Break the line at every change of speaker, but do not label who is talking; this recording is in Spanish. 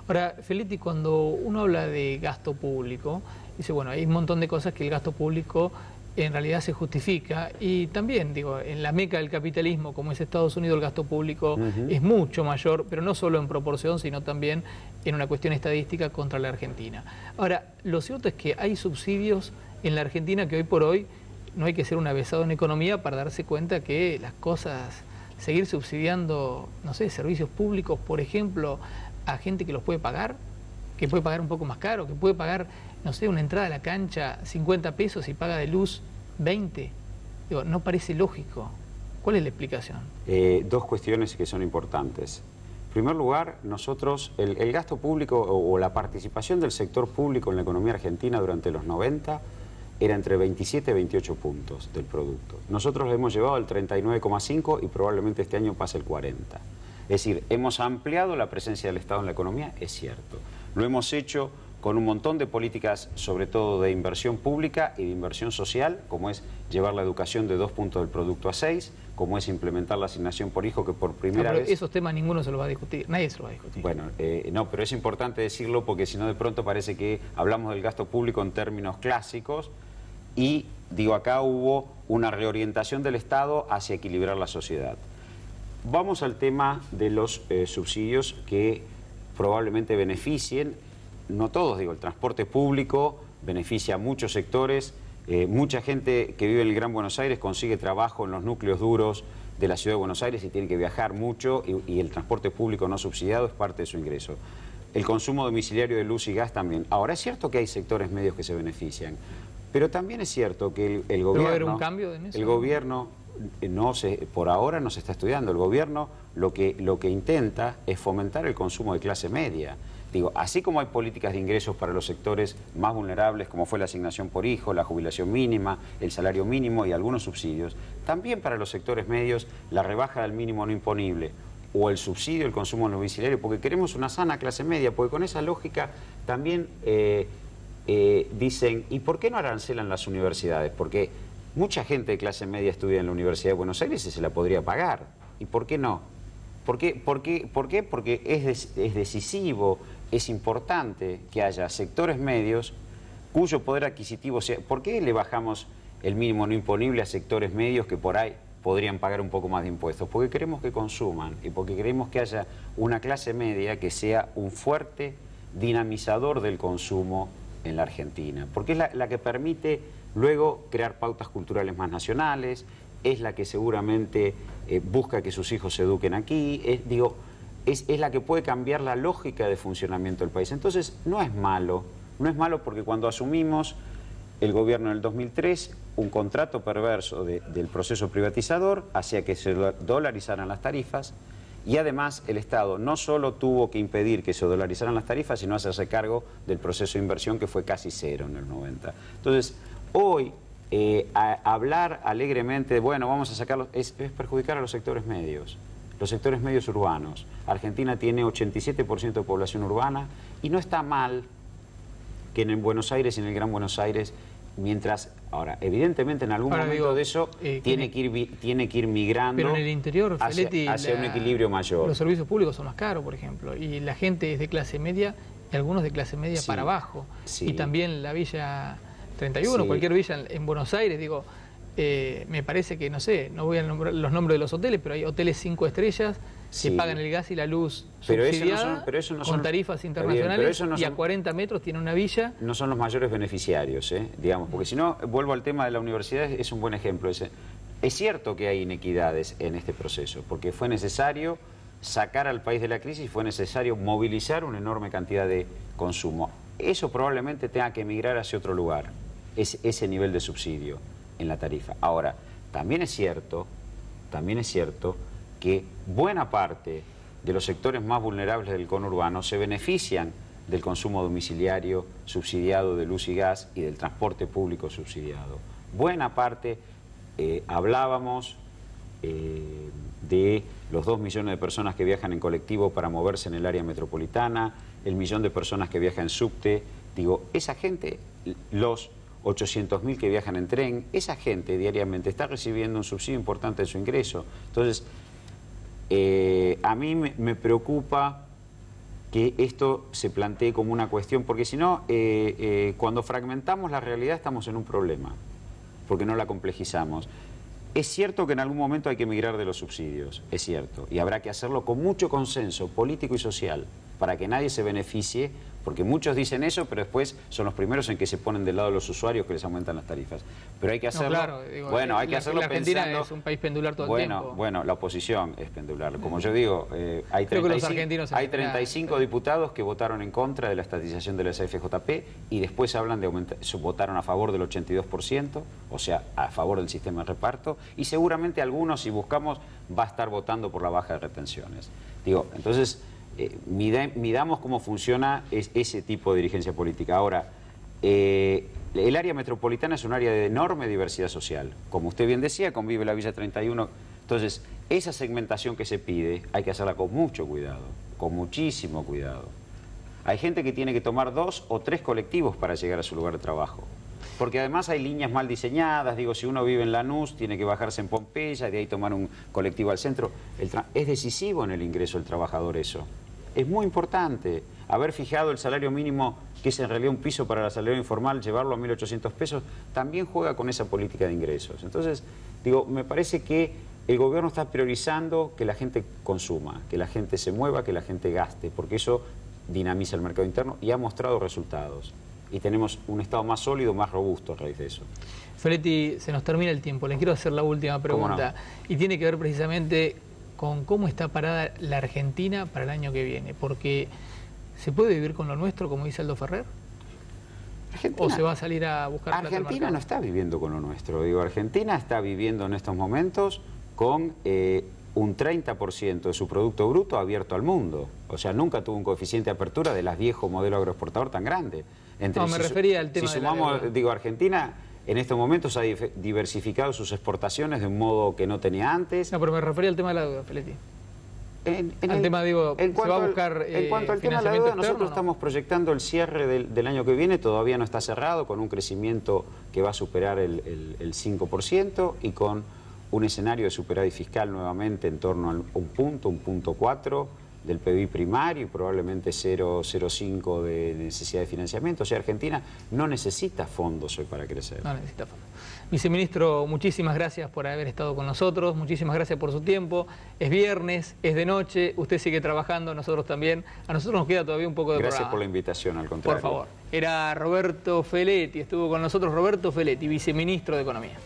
Ahora, Feletti, cuando uno habla de gasto público, dice, bueno, hay un montón de cosas que el gasto público en realidad se justifica, y también, digo, en la meca del capitalismo, como es Estados Unidos, el gasto público es mucho mayor, pero no solo en proporción, sino también en una cuestión estadística contra la Argentina. Ahora, lo cierto es que hay subsidios en la Argentina que hoy por hoy no hay que ser un avesado en economía para darse cuenta que las cosas, seguir subsidiando, no sé, servicios públicos, por ejemplo, a gente que los puede pagar, que puede pagar un poco más caro, que puede pagar, no sé, una entrada a la cancha 50 pesos y paga de luz 20. Digo, no parece lógico. ¿Cuál es la explicación?
Dos cuestiones que son importantes. En primer lugar, nosotros, el gasto público o la participación del sector público en la economía argentina durante los 90 era entre 27 y 28 puntos del producto. Nosotros lo hemos llevado al 39,5 y probablemente este año pase el 40. Es decir, hemos ampliado la presencia del Estado en la economía, es cierto. Lo hemos hecho con un montón de políticas, sobre todo de inversión pública y de inversión social, como es llevar la educación de 2 puntos del producto a 6, como es implementar la asignación por hijo, que por primera vez...
Esos temas ninguno se los va a discutir, nadie se los va a discutir.
Bueno, no, pero es importante decirlo porque si no de pronto parece que hablamos del gasto público en términos clásicos y, digo, acá hubo una reorientación del Estado hacia equilibrar la sociedad. Vamos al tema de los subsidios que probablemente beneficien, no todos, digo, el transporte público beneficia a muchos sectores, mucha gente que vive en el Gran Buenos Aires consigue trabajo en los núcleos duros de la Ciudad de Buenos Aires y tiene que viajar mucho y el transporte público no subsidiado es parte de su ingreso. El consumo domiciliario de luz y gas también. Ahora, es cierto que hay sectores medios que se benefician, pero también es cierto que el gobierno...
¿Va a haber un cambio en eso?
El gobierno... por ahora no se está estudiando. El gobierno lo que intenta es fomentar el consumo de clase media. Digo, así como hay políticas de ingresos para los sectores más vulnerables, como fue la asignación por hijo, la jubilación mínima, el salario mínimo y algunos subsidios, también para los sectores medios la rebaja del mínimo no imponible o el subsidio del consumo domiciliario, porque queremos una sana clase media, porque con esa lógica también dicen, ¿y por qué no arancelan las universidades? Porque mucha gente de clase media estudia en la Universidad de Buenos Aires y se la podría pagar. ¿Y por qué no? ¿Por qué? Porque es decisivo, es importante que haya sectores medios cuyo poder adquisitivo sea... ¿Por qué le bajamos el mínimo no imponible a sectores medios que por ahí podrían pagar un poco más de impuestos? Porque queremos que consuman y porque queremos que haya una clase media que sea un fuerte dinamizador del consumo en la Argentina. Porque es la que permite luego crear pautas culturales más nacionales, es la que seguramente busca que sus hijos se eduquen aquí, es la que puede cambiar la lógica de funcionamiento del país. Entonces no es malo porque cuando asumimos el gobierno en el 2003, un contrato perverso del proceso privatizador hacía que se dolarizaran las tarifas y además el Estado no solo tuvo que impedir que se dolarizaran las tarifas, sino hacerse cargo del proceso de inversión que fue casi cero en el 90. Entonces, hoy hablar alegremente, bueno, vamos a sacarlo, es perjudicar a los sectores medios urbanos. Argentina tiene 87% de población urbana y no está mal que en el Buenos Aires y en el Gran Buenos Aires, mientras, ahora, evidentemente en algún momento de eso tiene que ir migrando,
pero en el interior, Feletti,
hacia un equilibrio mayor.
Los servicios públicos son más caros, por ejemplo, y la gente es de clase media y algunos de clase media para abajo. Sí. Y también la Villa 31, sí, cualquier villa en Buenos Aires, digo, me parece que, no sé, no voy a nombrar los nombres de los hoteles, pero hay hoteles 5 estrellas que pagan el gas y la luz subsidiada, con tarifas internacionales, y a 40 metros tiene una villa.
No son los mayores beneficiarios, digamos, porque si no, vuelvo al tema de la universidad, es un buen ejemplo. Es cierto que hay inequidades en este proceso, porque fue necesario sacar al país de la crisis, fue necesario movilizar una enorme cantidad de consumo. Eso probablemente tenga que migrar hacia otro lugar, ese nivel de subsidio en la tarifa. Ahora, también es cierto que buena parte de los sectores más vulnerables del conurbano se benefician del consumo domiciliario subsidiado de luz y gas y del transporte público subsidiado. Buena parte, hablábamos de los 2 millones de personas que viajan en colectivo para moverse en el área metropolitana, el millón de personas que viajan en subte. Digo, esa gente, los 800.000 que viajan en tren, esa gente diariamente está recibiendo un subsidio importante de su ingreso. Entonces, a mí me preocupa que esto se plantee como una cuestión, porque si no, cuando fragmentamos la realidad estamos en un problema, porque no la complejizamos. Es cierto que en algún momento hay que migrar de los subsidios, es cierto, y habrá que hacerlo con mucho consenso político y social, para que nadie se beneficie, porque muchos dicen eso, pero después son los primeros en que se ponen del lado de los usuarios que les aumentan las tarifas. Pero hay que hacerlo,
no, claro, digo,
bueno, hay que hacerlo
la Argentina
pensando...
es un país pendular todo el tiempo.
Bueno, la oposición es pendular. Como yo digo, hay 35 diputados que votaron en contra de la estatización de la CFJP y después hablan de aumentar, votaron a favor del 82%, o sea, a favor del sistema de reparto, y seguramente algunos, si buscamos, va a estar votando por la baja de retenciones. Digo, entonces... midamos cómo funciona ese tipo de dirigencia política. Ahora, el área metropolitana es un área de enorme diversidad social. Como usted bien decía, convive la Villa 31. Entonces, esa segmentación que se pide hay que hacerla con mucho cuidado, con muchísimo cuidado. Hay gente que tiene que tomar 2 o 3 colectivos para llegar a su lugar de trabajo. Porque además hay líneas mal diseñadas, digo, si uno vive en Lanús, tiene que bajarse en Pompeya, de ahí tomar un colectivo al centro. Es decisivo en el ingreso del trabajador eso. Es muy importante haber fijado el salario mínimo, que es en realidad un piso para el salario informal, llevarlo a 1.800 pesos, también juega con esa política de ingresos. Entonces, digo, me parece que el gobierno está priorizando que la gente consuma, que la gente se mueva, que la gente gaste, porque eso dinamiza el mercado interno y ha mostrado resultados. Y tenemos un Estado más sólido, más robusto a raíz de eso.
Feletti, se nos termina el tiempo. Les quiero hacer la última pregunta. No. Y tiene que ver precisamente con cómo está parada la Argentina para el año que viene. Porque ¿se puede vivir con lo nuestro, como dice Aldo Ferrer? ¿O se va a salir a buscar plata al mercado?
Argentina no está viviendo con lo nuestro. Digo, Argentina está viviendo en estos momentos con un 30% de su Producto Bruto abierto al mundo. O sea, nunca tuvo un coeficiente de apertura de las viejo modelo agroexportador tan grande.
No, me refería al tema
de la deuda. Digo, Argentina en estos momentos ha diversificado sus exportaciones de un modo que no tenía antes.
No, pero me refería al tema de la deuda, Feletti. Tema, digo,
en cuanto al tema de la deuda, nosotros estamos proyectando el cierre del año que viene, todavía no está cerrado, con un crecimiento que va a superar el 5% y con un escenario de superávit fiscal nuevamente en torno a un punto 4 del PBI primario y probablemente 0,05 de necesidad de financiamiento. O sea, Argentina no necesita fondos hoy para crecer.
No necesita fondos. Viceministro, muchísimas gracias por haber estado con nosotros, muchísimas gracias por su tiempo. Es viernes, es de noche, usted sigue trabajando, nosotros también. A nosotros nos queda todavía un poco de programa.
Gracias por la invitación, al contrario.
Por favor. Era Roberto Feletti, estuvo con nosotros Roberto Feletti, viceministro de Economía.